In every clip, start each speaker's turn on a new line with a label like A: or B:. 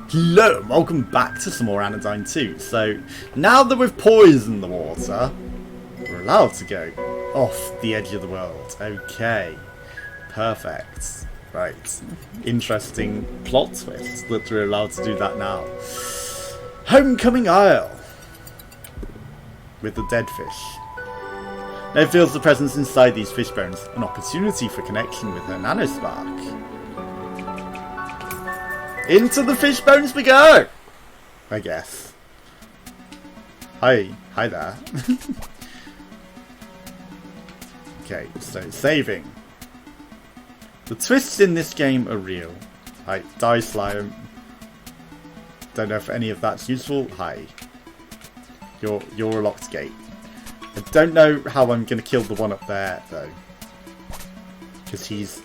A: Hello and welcome back to some more Anodyne 2. So, now that we've poisoned the water, we're allowed to go off the edge of the world. Okay. Perfect. Right. Interesting plot twist that we're allowed to do that now. Homecoming Isle. With the dead fish. Now feels the presence inside these fish bones, an opportunity for connection with her nanospark. Into the fish bones we go! I guess. Hi there. Okay, so saving. The twists in this game are real. Hi, die slime. Don't know if any of that's useful. Hi. You're a locked gate. I don't know how I'm going to kill the one up there, though. Because he's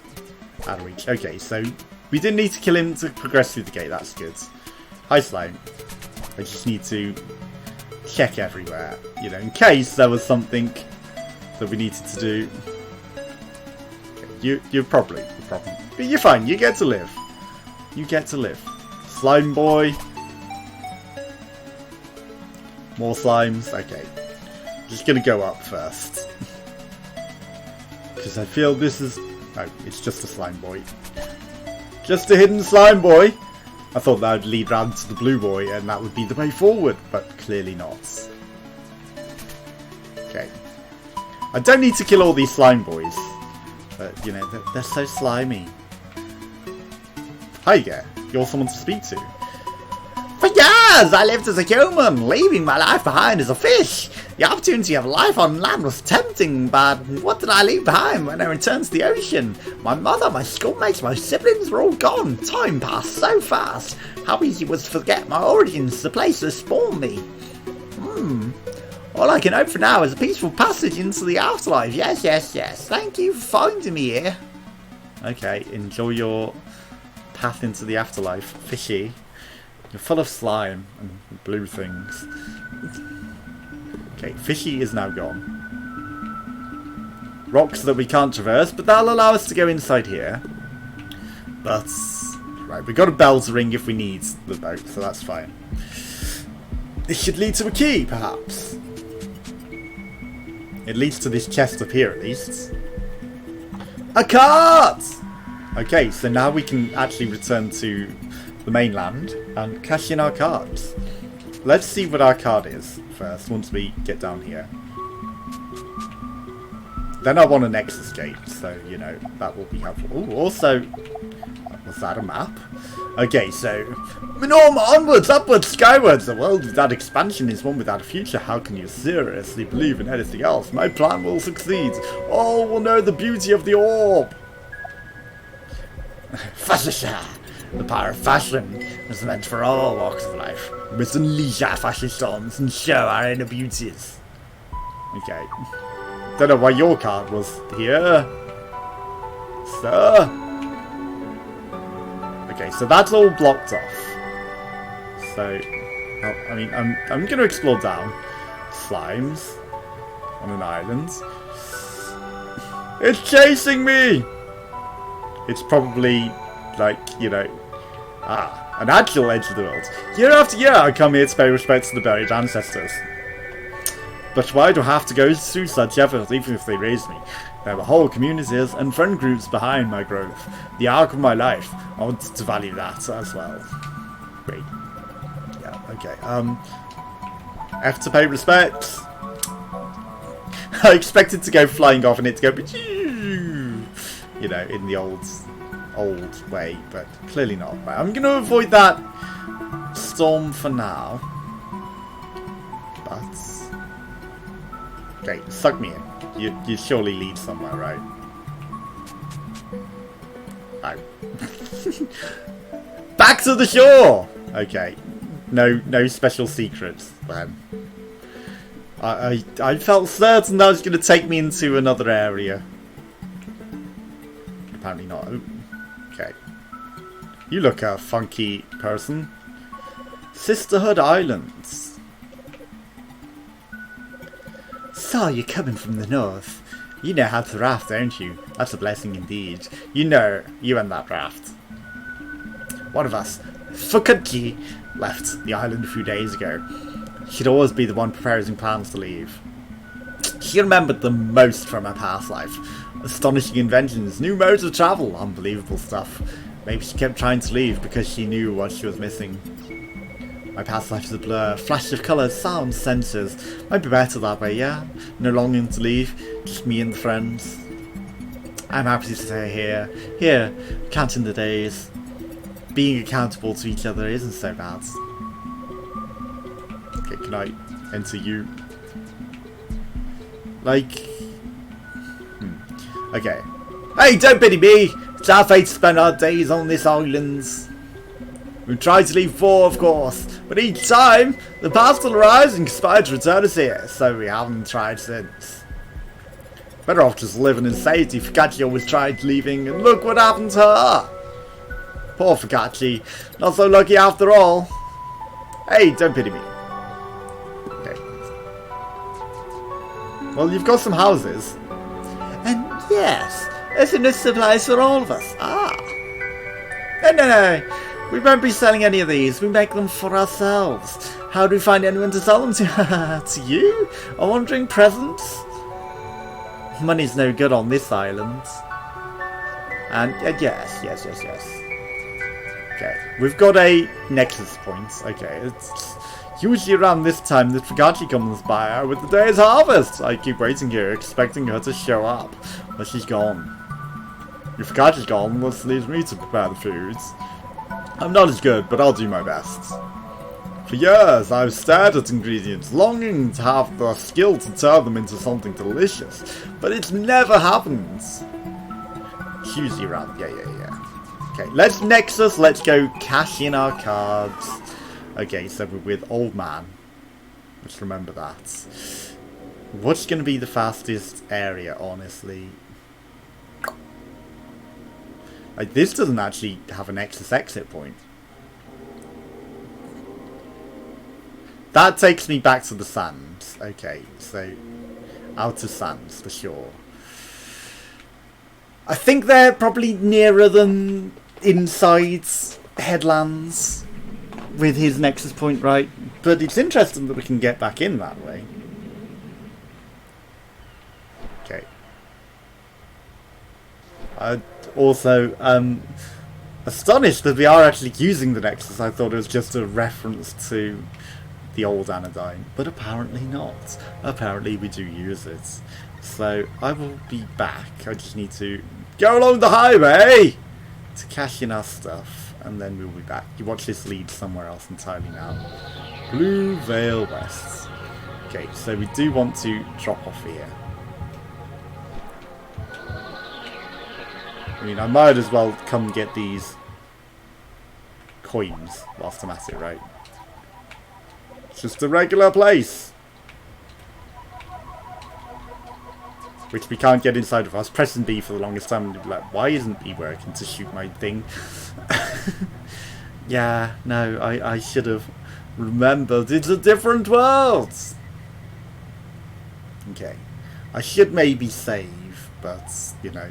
A: out of reach. Okay, so we didn't need to kill him to progress through the gate. That's good. Hi, slime. I just need to check everywhere, you know, in case there was something that we needed to do. Okay, you're probably the problem. But you're fine. You get to live. You get to live. Slime boy. More slimes. Okay. Just gonna go up first. Because I feel this is... Oh, it's just a slime boy. Just a hidden slime boy. I thought that would lead round to the blue boy and that would be the way forward, but clearly not. Okay. I don't need to kill all these slime boys. But, you know, they're so slimy. Hi there. You're someone to speak to. For years, I lived as a human, leaving my life behind as a fish. The opportunity of life on land was tempting, but what did I leave behind when I returned to the ocean? My mother, my schoolmates, my siblings were all gone. Time passed so fast. How easy it was to forget my origins, the place that spawned me. All I can hope for now is a peaceful passage into the afterlife. Yes, yes, yes. Thank you for finding me here. Okay, enjoy your path into the afterlife, fishy. You're full of slime and blue things. Okay, fishy is now gone. Rocks that we can't traverse, but that'll allow us to go inside here. But, right, we've got a bell to ring if we need the boat, so that's fine. This should lead to a key, perhaps. It leads to this chest up here, at least. A cart! Okay, so now we can actually return to the mainland and cash in our cards. Let's see what our card is first, once we get down here. Then I want a nexus gate, so, you know, that will be helpful. Oh, also, was that a map? Okay, so, Norma, onwards, upwards, skywards. A world without expansion is one without a future. How can you seriously believe in anything else? My plan will succeed. All will know the beauty of the orb. Fascisha! The power of fashion is meant for all walks of life. We must unleash our fascist storms and show our inner beauties. Okay. Don't know why your card was here, sir. Okay, so that's all blocked off. So, I mean, I'm going to explore down. Slimes on an island. It's chasing me. It's probably like, you know, an actual edge of the world. Year after year I come here to pay respect to the buried ancestors. But why do I have to go through such effort even if they raised me? There were whole communities and friend groups behind my growth. The arc of my life. I want to value that as well. Great. Yeah, okay. F to pay respect. I expected to go flying off and it to go, you know, in the old way, but clearly not. Right, I'm going to avoid that storm for now. But okay, suck me in. You surely lead somewhere, right? Oh. Back to the shore. Okay, no special secrets then. I felt certain that was going to take me into another area. Apparently not. Okay. You look a funky person. Sisterhood Islands. So you're coming from the north. You know how to raft, don't you? That's a blessing indeed. You know, you and that raft. One of us Fukaji left the island a few days ago. She'd always be the one preparing plans to leave. She remembered the most from her past life. Astonishing inventions, new modes of travel, unbelievable stuff. Maybe she kept trying to leave because she knew what she was missing. My past life is a blur, flash of colours, sounds, senses. Might be better that way, yeah? No longing to leave, just me and the friends. I'm happy to stay here, counting the days. Being accountable to each other isn't so bad. Okay, can I enter you? Like... Okay. Hey, don't pity me! It's our fate to spend our days on this island. We've tried to leave before, of course, but each time, the past will arise and conspire to return us here, so we haven't tried since. Better off just living in safety. Fukachi always tried leaving, and look what happened to her! Poor Fukachi, not so lucky after all. Hey, don't pity me. Okay. Well, you've got some houses. And yes, there's enough supplies for all of us. Ah. No. We won't be selling any of these. We make them for ourselves. How do we find anyone to sell them to? To you? A wandering presence? Money's no good on this island. And yes. Okay, we've got a nexus point. Okay, it's usually around this time that Fukachi comes by with the day's harvest. I keep waiting here, expecting her to show up, but she's gone. If Fukachi's gone, this leaves me to prepare the foods. I'm not as good, but I'll do my best. For years, I've stared at ingredients, longing to have the skill to turn them into something delicious, but it's never happened. It's usually around, yeah. Okay, let's nexus, let's go cash in our cards. Okay, so we're with Old Man. Let's remember that. What's going to be the fastest area, honestly? Like, this doesn't actually have a nexus exit point. That takes me back to the sands. Okay, so outer sands for sure. I think they're probably nearer than inside headlands with his nexus point, right? But it's interesting that we can get back in that way. Okay. Also, astonished that we are actually using the nexus. I thought it was just a reference to the old Anodyne, but apparently not. Apparently we do use it. So I will be back. I just need to go along the highway to cash in our stuff, and then we'll be back. You watch this lead somewhere else entirely now. Blue Vale West. Okay, so we do want to drop off here. I mean, I might as well come get these coins whilst I'm at it, right? It's just a regular place. Which we can't get inside of. I was pressing B for the longest time and be like, why isn't B working to shoot my thing? Yeah, no, I should have remembered. It's a different world. Okay. I should maybe save, but, you know,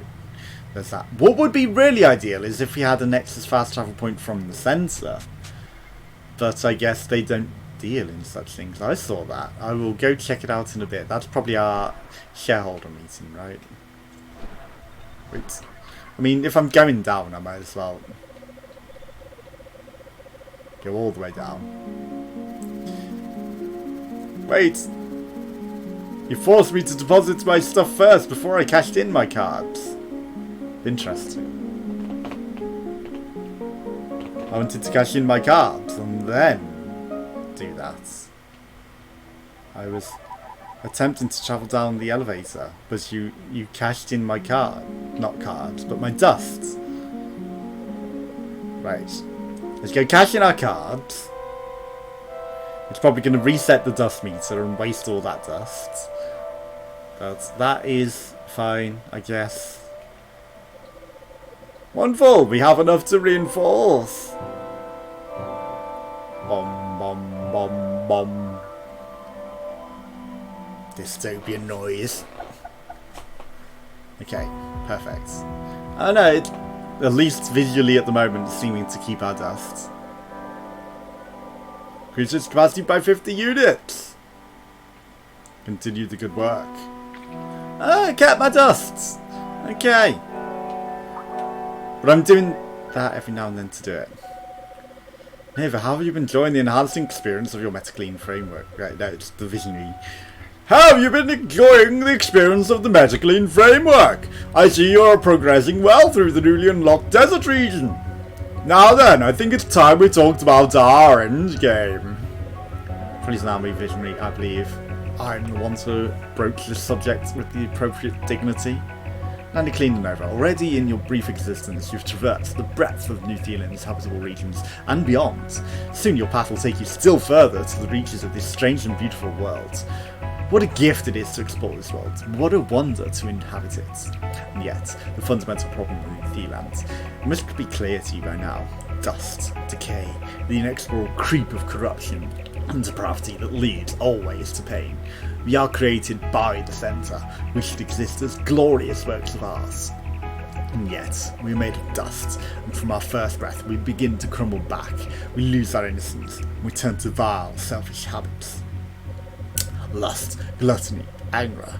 A: there's that. What would be really ideal is if we had a Nexus fast travel point from the centre. But I guess they don't deal in such things. I saw that. I will go check it out in a bit. That's probably our shareholder meeting, right? Wait. I mean, if I'm going down, I might as well go all the way down. Wait! You forced me to deposit my stuff first before I cashed in my cards. Interesting. I wanted to cash in my cards and then do that. I was attempting to travel down the elevator, but you cashed in my card. Not cards, but my dust. Right. Let's go cash in our cards. It's probably going to reset the dust meter and waste all that dust. But that is fine, I guess. Wonderful! We have enough to reinforce! Bom, bom, bom, bom. Dystopian noise. Okay, perfect. I don't know, at least visually at the moment, it's seeming to keep our dust. Increase its capacity by 50 units. Continue the good work. Ah, kept my dusts. Okay. But I'm doing that every now and then to do it. Neva, how have you been enjoying the enhancing experience of your MetaClean framework? Right, no, it's the visionary. How have you been enjoying the experience of the MetaClean framework? I see you are progressing well through the newly unlocked desert region. Now then, I think it's time we talked about our end game. Please allow me, visionary, I believe I'm the one to broach this subject with the appropriate dignity. Nanny Clean and Nova, already in your brief existence, you've traversed the breadth of New Zealand's habitable regions and beyond. Soon your path will take you still further to the reaches of this strange and beautiful world. What a gift it is to explore this world. What a wonder to inhabit it. And yet, the fundamental problem of New Zealand must be clear to you by now. Dust, decay, the inexorable creep of corruption, and depravity that leads always to pain. We are created by the centre. We should exist as glorious works of art. And yet, we're made of dust, and from our first breath we begin to crumble back. We lose our innocence, and we turn to vile, selfish habits. Lust, gluttony, anger.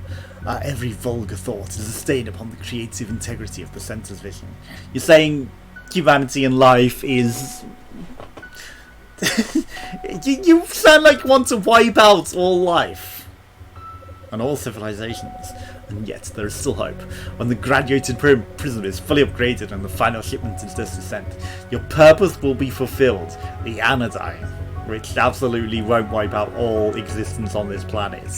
A: Every vulgar thought is a stain upon the creative integrity of the centre's vision. You're saying humanity and life is... you sound like you want to wipe out all life and all civilizations, and yet there is still hope. When the graduated prism is fully upgraded and the final shipment is just sent, your purpose will be fulfilled, the Anodyne, which absolutely won't wipe out all existence on this planet.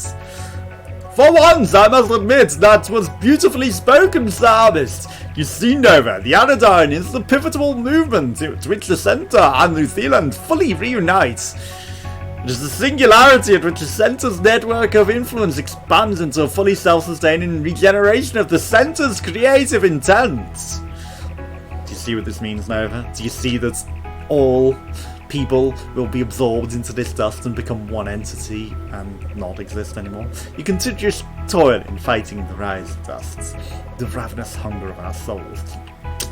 A: For once, I must admit, that was beautifully spoken, Psalmist. You see, Nova, the Anodyne is the pivotal movement to which the centre and New Zealand fully reunite. It is the singularity at which the centre's network of influence expands into a fully self-sustaining regeneration of the centre's creative intent. Do you see what this means, Nova? Do you see that all people will be absorbed into this dust and become one entity and not exist anymore? You continue your toil in fighting the rise of dust, the ravenous hunger of our souls,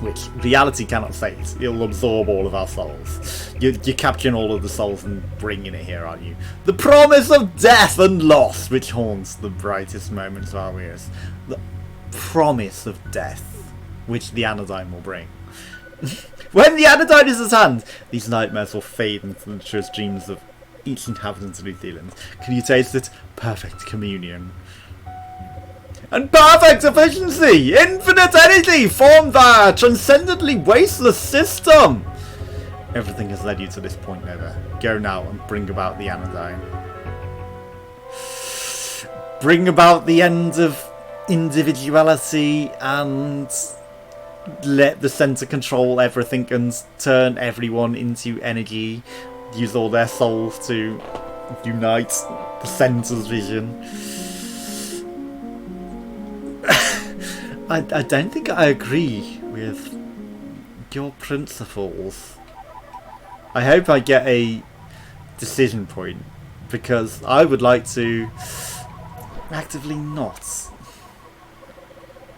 A: which reality cannot sate. It'll absorb all of our souls. You're capturing all of the souls and bringing it here, aren't you? The promise of death and loss, which haunts the brightest moments of our years. The promise of death, which the Anodyne will bring. When the Anodyne is at hand, these nightmares will fade into the truest dreams of each inhabitant of New Zealand. Can you taste it? Perfect communion. And perfect efficiency! Infinite energy formed via a transcendently wasteless system! Everything has led you to this point, Nova. Go now and bring about the Anodyne. Bring about the end of individuality and let the centre control everything and turn everyone into energy. Use all their souls to unite the centre's vision. I don't think I agree with your principles. I hope I get a decision point, because I would like to actively not.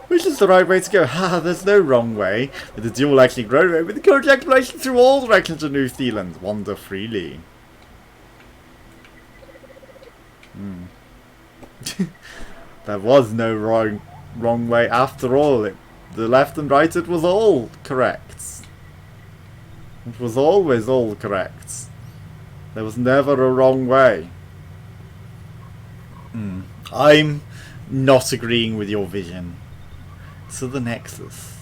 A: Which is the right way to go? Ha, there's no wrong way. With the dual actually roadway, with the current exploration through all directions of New Zealand. Wander freely. There was no wrong way after all. The left and right, it was all correct. It was always all correct. There was never a wrong way. I'm not agreeing with your vision. So the nexus.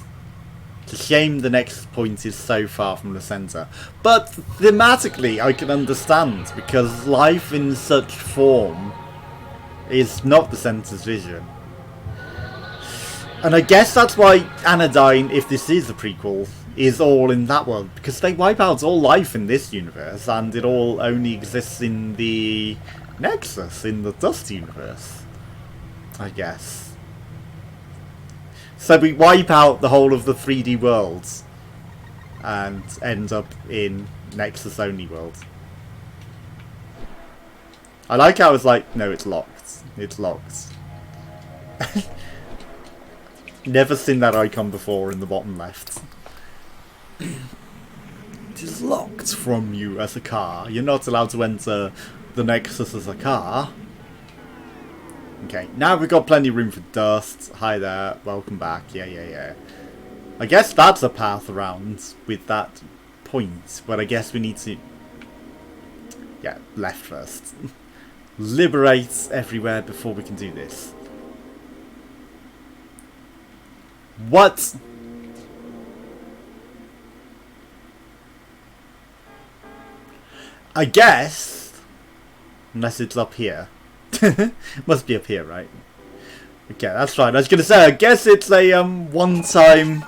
A: It's a shame the nexus point is so far from the centre. But thematically I can understand, because life in such form is not the centre's vision. And I guess that's why Anodyne, if this is a prequel, is all in that world, because they wipe out all life in this universe and it all only exists in the nexus, in the Dust universe, I guess. So we wipe out the whole of the 3D worlds and end up in Nexus only world. I like how it's like, no, it's locked. It's locked. Never seen that icon before in the bottom left. It is locked from you as a car. You're not allowed to enter the Nexus as a car. Okay, now we've got plenty of room for dust. Hi there, welcome back. Yeah. I guess that's a path around with that point, but I guess we need to... Yeah, left first. Liberate everywhere before we can do this. What? I guess, unless it's up here. Must be up here, right? Okay, that's fine. I was gonna say, I guess it's a one time,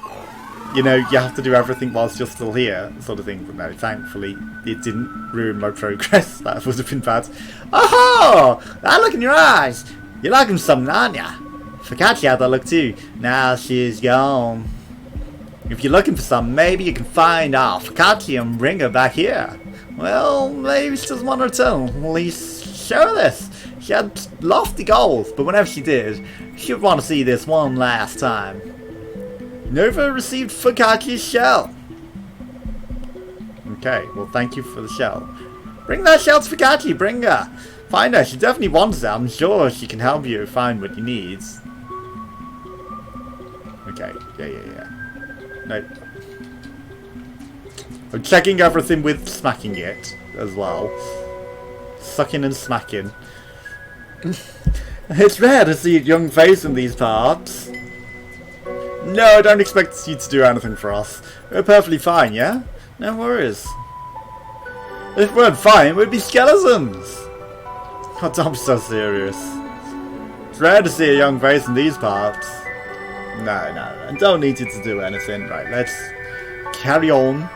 A: you know, you have to do everything whilst you're still here, sort of thing. But no, thankfully, it didn't ruin my progress. That would have been bad. Oh, that look in your eyes. You're liking something, aren't ya? Focaccia had that look too. Now she's gone. If you're looking for something, maybe you can find our Focaccia and bring her back here. Well, maybe she doesn't want her to. At least show her this. She had lofty goals, but whenever she did, she would want to see this one last time. Nova received Focaccia's shell. Okay, well thank you for the shell. Bring that shell to Focaccia, bring her. Find her, she definitely wants it. I'm sure she can help you find what you need. Okay, yeah. No. I'm checking everything with smacking it as well. Sucking and smacking. It's rare to see a young face in these parts. No, I don't expect you to do anything for us. We're perfectly fine, yeah? No worries. If we weren't fine, we'd be skeletons. Oh, don't be so serious. It's rare to see a young face in these parts. No, I don't need you to do anything. Right, let's carry on.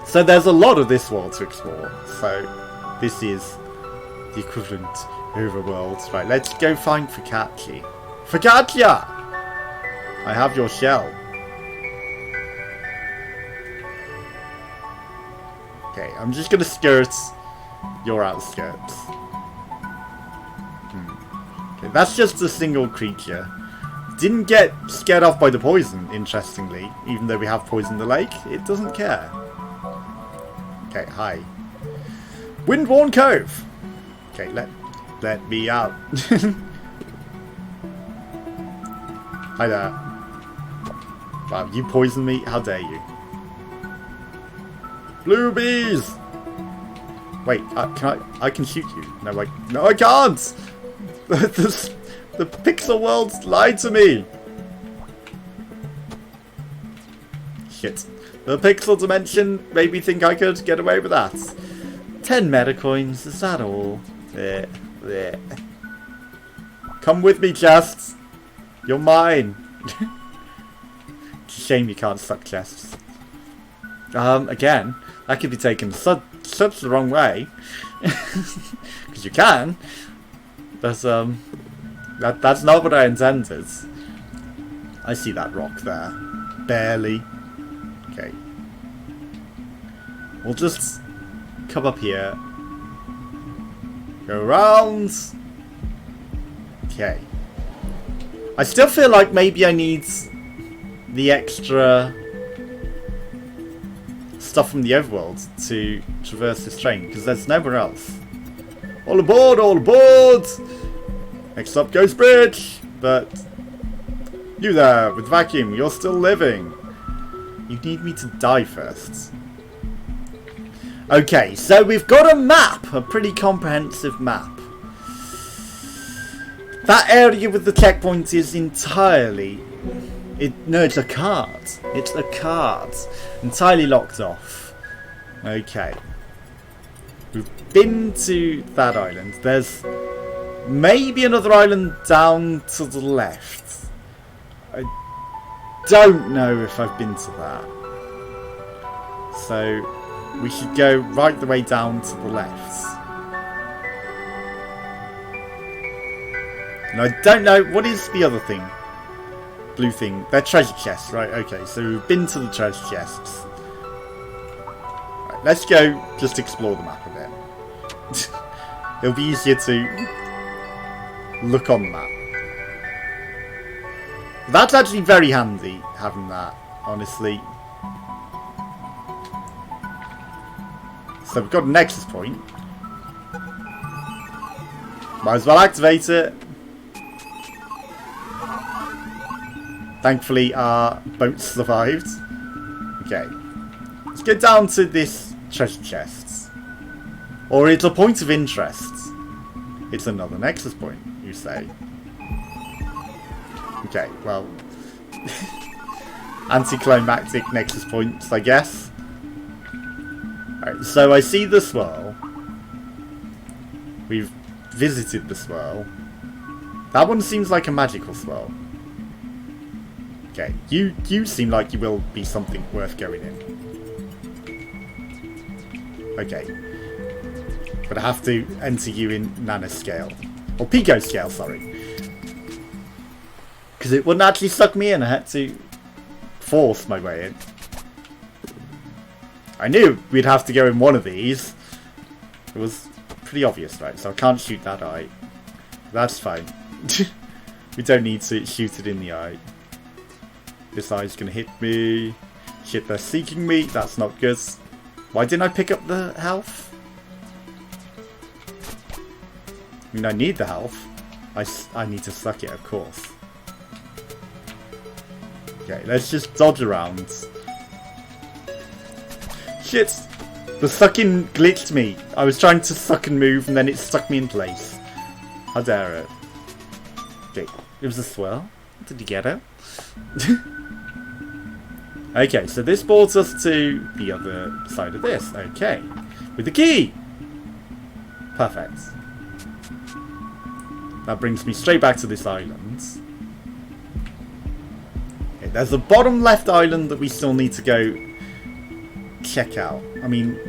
A: So there's a lot of this world to explore. So this is the equivalent overworld. Right, let's go find Focaccia. Focaccia! I have your shell. Okay, I'm just gonna skirt your outskirts. Okay, that's just a single creature. Didn't get scared off by the poison, interestingly. Even though we have poison in the lake, it doesn't care. Okay, hi. Windworn Cove! Okay, let me out. Hi there. Wow, you poisoned me? How dare you? Blue bees! Wait, I can shoot you. No, I can't! The pixel world lied to me! Shit. The pixel dimension made me think I could get away with that. 10 metacoins, is that all? Bleh. Come with me, chests. You're mine. It's a shame you can't suck chests. Again, that could be taken such the wrong way. Because you can. But, that's not what I intended. I see that rock there. Barely. Okay. We'll just come up here. Go around. Okay. I still feel like maybe I need the extra stuff from the overworld to traverse this train, because there's nowhere else. All aboard, all aboard! Next up goes Bridge! But you there with vacuum, you're still living. You need me to die first. Okay, so we've got a map, a pretty comprehensive map. That area with the checkpoint is entirely... No, it's a card. It's a card. Entirely locked off. Okay. We've been to that island. There's maybe another island down to the left. I don't know if I've been to that. So we should go right the way down to the left. And I don't know, what is the other thing? Blue thing. They're treasure chests, right? Okay, so we've been to the treasure chests. Right, let's go just explore the map a bit. It'll be easier to look on the map. That's actually very handy, having that, honestly. So we've got a nexus point. Might as well activate it. Thankfully our boat survived. Okay. Let's get down to this treasure chest. Or it's a point of interest. It's another nexus point, you say. Okay, well... anticlimactic nexus points, I guess. Alright, so I see the swirl. We've visited the swirl. That one seems like a magical swirl. Okay, you seem like you will be something worth going in. Okay. But I have to enter you in nanoscale. Or picoscale, sorry. Because it wouldn't actually suck me in, I had to force my way in. I knew we'd have to go in one of these. It was pretty obvious, right? So I can't shoot that eye. That's fine. We don't need to shoot it in the eye. This eye's gonna hit me. Shit, they're seeking me. That's not good. Why didn't I pick up the health? I mean, I need the health. I need to suck it, of course. Okay, let's just dodge around. Shit! The sucking glitched me. I was trying to suck and move and then it stuck me in place. How dare it. Okay, it was a swirl. Did you get it? Okay, so this brought us to the other side of this. Okay. With the key! Perfect. That brings me straight back to this island. Okay, there's a bottom left island that we still need to go check out. I mean,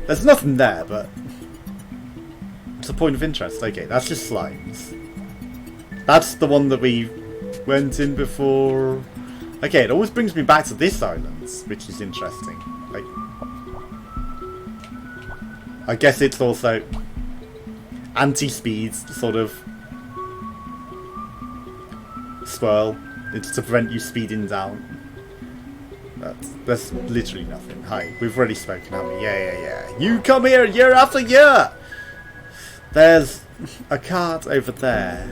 A: there's nothing there, but it's a point of interest. Okay, that's just slimes. That's the one that we went in before. Okay, it always brings me back to this island, which is interesting. Like, I guess it's also anti-speed sort of swirl. It's to prevent you speeding down. That's literally nothing. Hi, we've already spoken, haven't we? Yeah. You come here year after year! There's a card over there.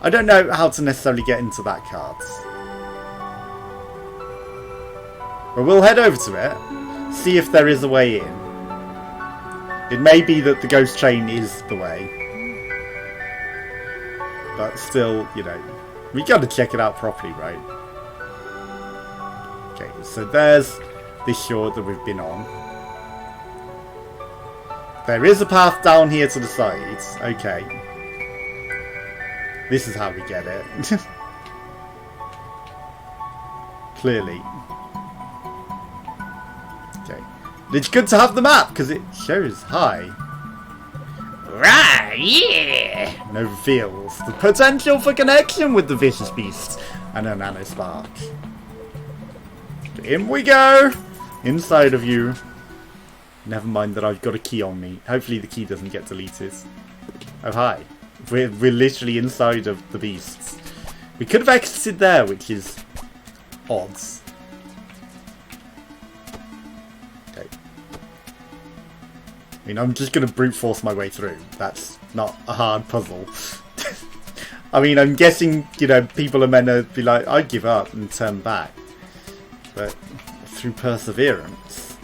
A: I don't know how to necessarily get into that card. But we'll head over to it, see if there is a way in. It may be that the ghost train is the way. But still, you know, we gotta check it out properly, right? Okay, so there's this shore that we've been on. There is a path down here to the sides. Okay. This is how we get it. Clearly. Okay. It's good to have the map, because it shows high. Right, yeah! And reveals the potential for connection with the vicious beast and a nanospark. In we go! Inside of you. Never mind that I've got a key on me. Hopefully the key doesn't get deleted. Oh, hi. We're literally inside of the beasts. We could have exited there, which is odds. Okay. I mean, I'm just going to brute force my way through. That's not a hard puzzle. I mean, I'm guessing, you know, people are meant to be like, I'd give up and turn back. But through perseverance,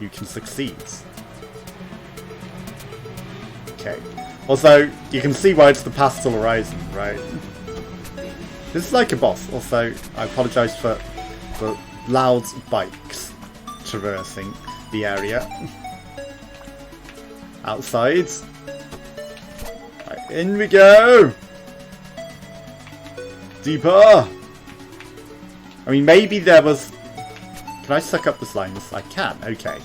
A: you can succeed. Okay. Also, you can see why it's the pastel horizon, right? This is like a boss. Also, I apologise for the loud bikes traversing the area. Outside. Right, in we go! Deeper! I mean, maybe there was... Can I suck up the slimes? I can, okay.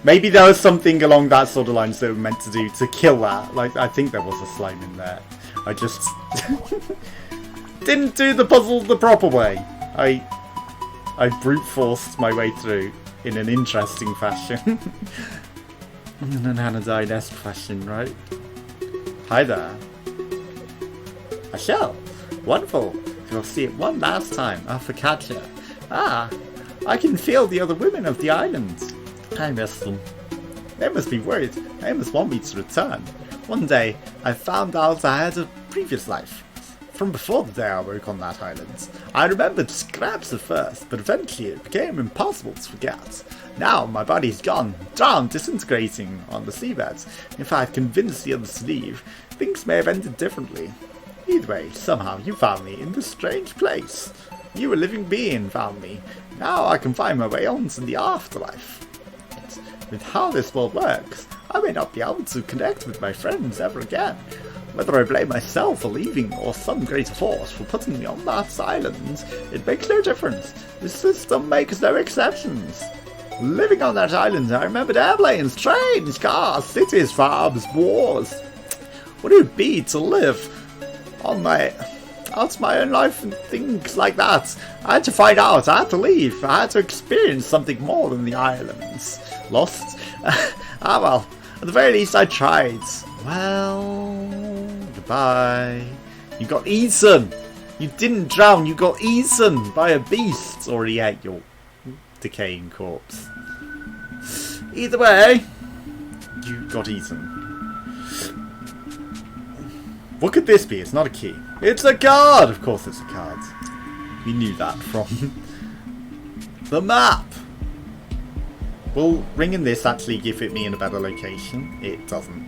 A: Maybe there was something along that sort of lines that we were meant to do to kill that. Like, I think there was a slime in there. I just didn't do the puzzle the proper way. I brute forced my way through in an interesting fashion. In an Anodyne-esque fashion, right? Hi there. I shall. Wonderful. You'll see it one last time. Focaccia. Ah, I can feel the other women of the island. I miss them. They must be worried. They must want me to return. One day, I found out I had a previous life. From before the day I woke on that island. I remembered scraps at first, but eventually it became impossible to forget. Now my body's gone, drowned, disintegrating on the seabed. If I had convinced the others to leave, things may have ended differently. Either way, somehow you found me in this strange place. You, a living being, found me. Now I can find my way on to the afterlife. With how this world works, I may not be able to connect with my friends ever again. Whether I blame myself for leaving or some greater force for putting me on that island, it makes no difference. The system makes no exceptions. Living on that island, I remembered airplanes, trains, cars, cities, farms, wars. What would it be to live on out my own life and things like that? I had to find out, I had to leave, I had to experience something more than the islands. Lost? Well, at the very least I tried. Well, goodbye. You got eaten! You didn't drown, you got eaten by a beast! Already ate your decaying corpse. Either way, you got eaten. What could this be? It's not a key. It's a card! Of course it's a card. We knew that from the map. Will ringing this actually give it me in a better location? It doesn't.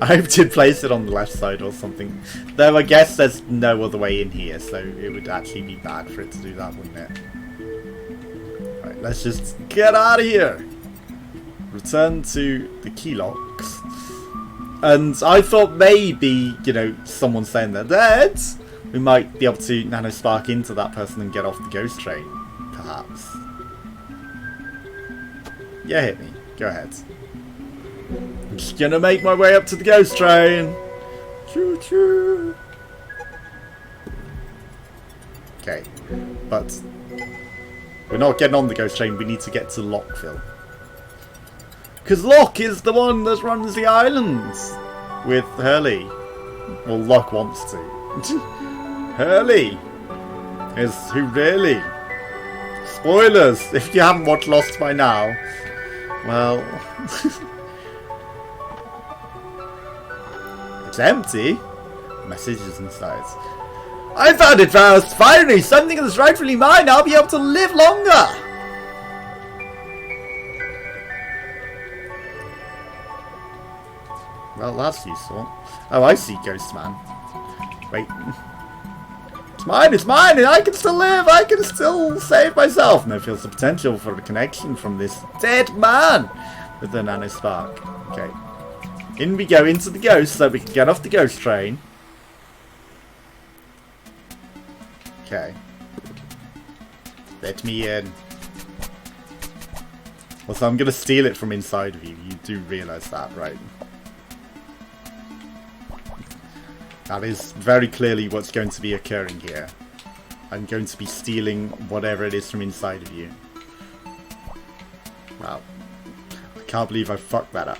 A: I hope to place it on the left side or something. Though I guess there's no other way in here, so it would actually be bad for it to do that, wouldn't it? Alright, let's just get out of here. Return to the key locks. And I thought maybe, you know, someone saying they're dead, we might be able to nanospark into that person and get off the ghost train, perhaps. Yeah, hit me. Go ahead. I'm just gonna make my way up to the ghost train. Choo choo. Okay, but we're not getting on the ghost train. We need to get to Lockville. Because Locke is the one that runs the islands with Hurley. Well, Locke wants to. Hurley is who really. Spoilers if you haven't watched Lost by now. Well, it's empty. Messages inside. I found it first! Finally! Something that's rightfully mine! I'll be able to live longer! Well, that's useful. Oh, I see, Ghost Man. Wait. It's mine! It's mine! And I can still live! I can still save myself! No feels the potential for a connection from this dead man with the nanospark. Okay. In we go into the ghost so we can get off the ghost train. Okay. Let me in. Also, I'm going to steal it from inside of you. You do realise that, right? That is very clearly what's going to be occurring here. I'm going to be stealing whatever it is from inside of you. Wow. I can't believe I fucked that up.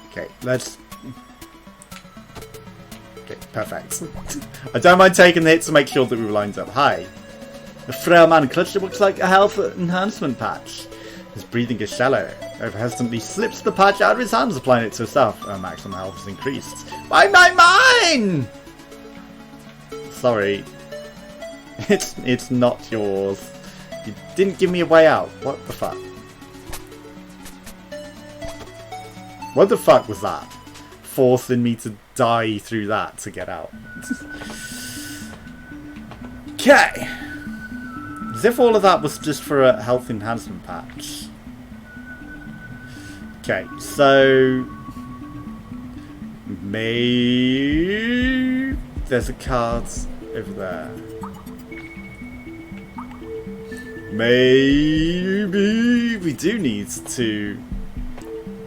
A: Okay, let's... Okay, perfect. I don't mind taking the hit to make sure that we were lined up. Hi. The frail man clutched what looks like a health enhancement patch. His breathing is shallow. Over hesitantly slips the patch out of his hands, applying it to himself. Maximum health is increased. Mine! Sorry. It's not yours. You didn't give me a way out. What the fuck? What the fuck was that? Forcing me to die through that to get out. Okay. As if all of that was just for a health enhancement patch. Okay, so... Maybe... There's a card over there. Maybe we do need to...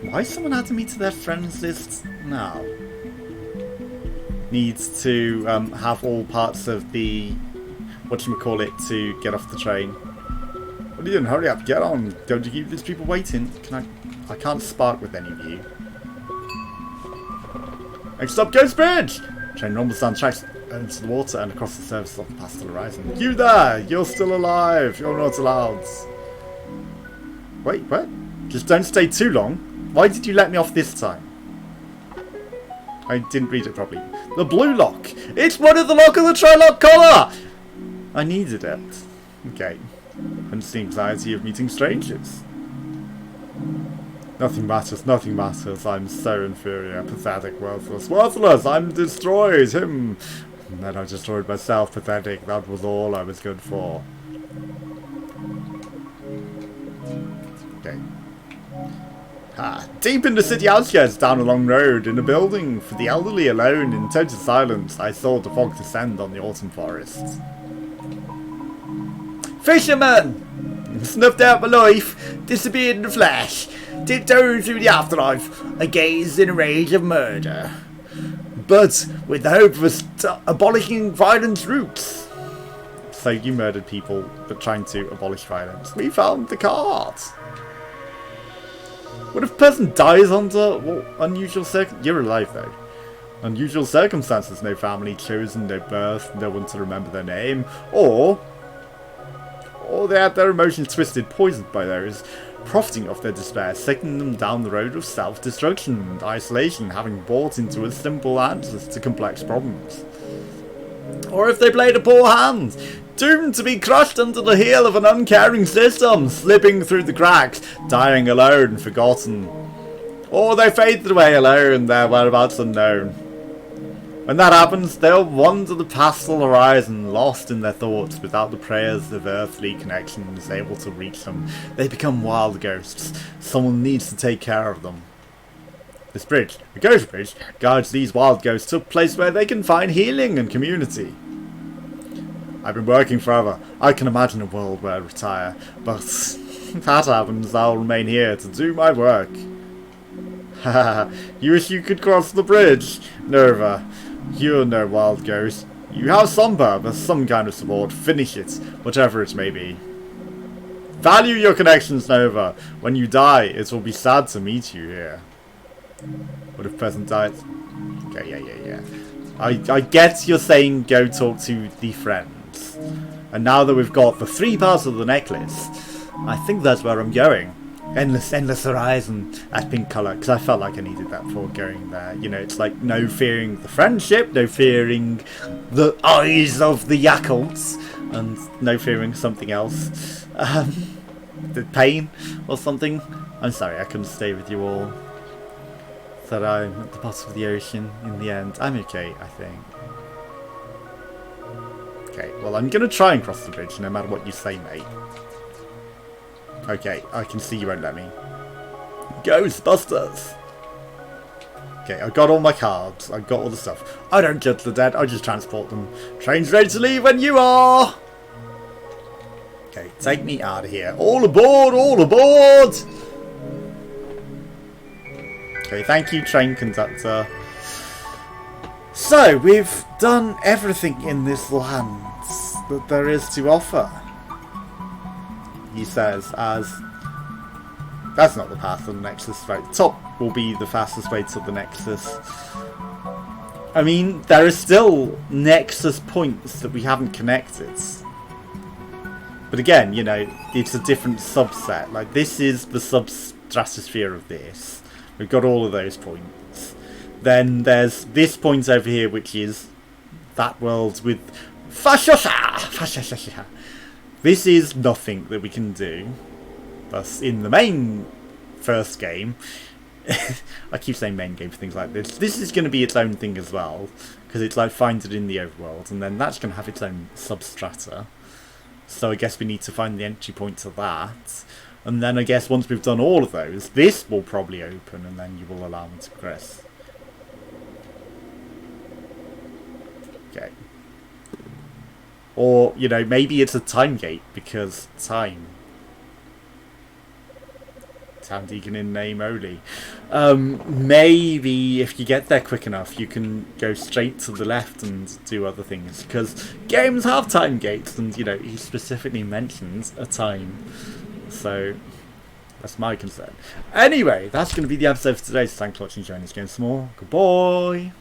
A: Why is someone adding me to their friends list now? Needs to have all parts of the... whatchamacallit to get off the train. What are you doing? Hurry up, get on. Don't you keep these people waiting? I can't spark with any of you. Next up, Ghost Bridge! Train rumbles down tracks into the water and across the surface of the pastel horizon. You there! You're still alive! You're not allowed. Wait, what? Just don't stay too long. Why did you let me off this time? I didn't read it properly. The blue lock! It's one of the lock of the Trilock collar! I needed it. Okay. Hence the anxiety of meeting strangers. Nothing matters, nothing matters. I'm so inferior, pathetic, worthless. Worthless! I'm destroyed! Him! And then I destroyed myself, pathetic. That was all I was good for. Okay. Deep in the city outskirts, down a long road, in a building for the elderly alone, in total silence, I saw the fog descend on the autumn forests. Fisherman! Snuffed out my life, disappeared in the flash, tiptoed through the afterlife, I gazed in a rage of murder. But with the hope of abolishing violence roots. So you murdered people, but trying to abolish violence. We found the card! What if a person dies under unusual circumstances? You're alive though. Unusual circumstances, no family chosen, no birth, no one to remember their name, or they had their emotions twisted, poisoned by those, profiting off their despair, taking them down the road of self-destruction and isolation, having bought into a simple answers to complex problems. Or if they played a poor hand, doomed to be crushed under the heel of an uncaring system, slipping through the cracks, dying alone and forgotten. Or they faded away alone, their whereabouts unknown. When that happens, they'll wander the pastel horizon, lost in their thoughts, without the prayers of earthly connections able to reach them. They become wild ghosts. Someone needs to take care of them. This bridge, the Ghost Bridge, guides these wild ghosts to a place where they can find healing and community. I've been working forever. I can imagine a world where I retire, but if that happens, I'll remain here to do my work. Haha, you wish you could cross the bridge? Nova, you're no wild ghost. You have some purpose, some kind of support. Finish it, whatever it may be. Value your connections, Nova. When you die, it will be sad to meet you here. What if person died? Okay, yeah. I get you're saying go talk to the friends. And now that we've got the 3 parts of the necklace, I think that's where I'm going. Endless horizon, that pink colour, because I felt like I needed that before going there. You know, it's like no fearing the friendship, no fearing the eyes of the Yakults, and no fearing something else. The pain or something. I'm sorry, I couldn't stay with you all. That I'm at the bottom of the ocean in the end. I'm okay, I think. Okay, well, I'm going to try and cross the bridge no matter what you say, mate. Okay, I can see you won't let me. Ghostbusters! Okay, I got all my cards. I got all the stuff. I don't judge the dead, I just transport them. Train's ready to leave when you are! Okay, take me out of here. All aboard! All aboard! Okay, thank you, train conductor. So, we've done everything in this land that there is to offer. He says, as that's not the path to the nexus, right? The top will be the fastest way to the nexus. I mean, there are still nexus points that we haven't connected. But again, you know, it's a different subset. Like, this is the substratosphere of this. We've got all of those points. Then there's this point over here, which is that world with Fashasha. This is nothing that we can do. Thus, in the main first game, I keep saying main game for things like this. This is going to be its own thing as well, because it's like find it in the overworld, and then that's going to have its own substrata. So I guess we need to find the entry point to that. And then I guess once we've done all of those, this will probably open, and then you will allow me to progress. Okay. Or, you know, maybe it's a time gate, because time. Town Deacon in name only. Maybe if you get there quick enough, you can go straight to the left and do other things. Because games have time gates, and, you know, he specifically mentions a time. So, that's my concern. Anyway, that's going to be the episode for today. So thanks for watching. Join us again some more. Goodbye.